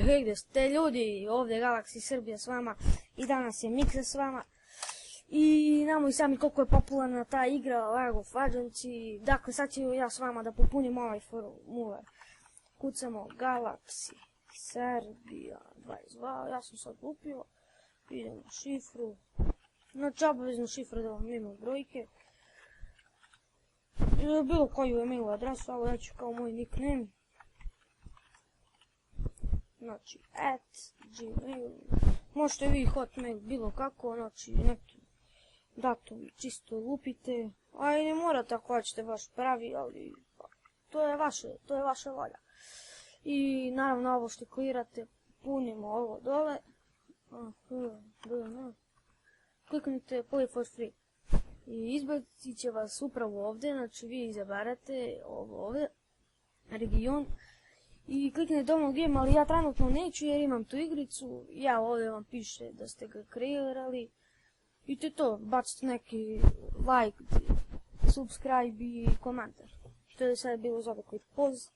Hej, gdje ste ljudi, ovdje je Galaxy Srbija s vama i danas je Miksa s vama. I znamo i sami koliko je popularna ta igra League of Legends i dakle sad ću ja s vama da popunim ovaj formular. Kucamo Galaxy Srbija 22, ja sam sad upio, idemo šifru, znači obavezno šifru da vam ima brojke. Bilo koju email adresu, ali ja ću kao moj nickname. Znači, @gmail, možete vi hotmail, bilo kako, znači neki datum čisto lupite, a i ne morate ako hoćete baš pravi, ali to je vaša volja. I naravno ovo što klirate, punimo ovo dole, kliknite play for free i izbacit će vas upravo ovdje, znači vi izaberete ovo ovdje, region, i kliknete download game, ali ja trenutno neću jer imam tu igricu, ja ovdje vam piše da ste ga kreirali. I to je to, bacite neki like, subscribe i komentar. To je sad bilo za ovaj klip. Poz!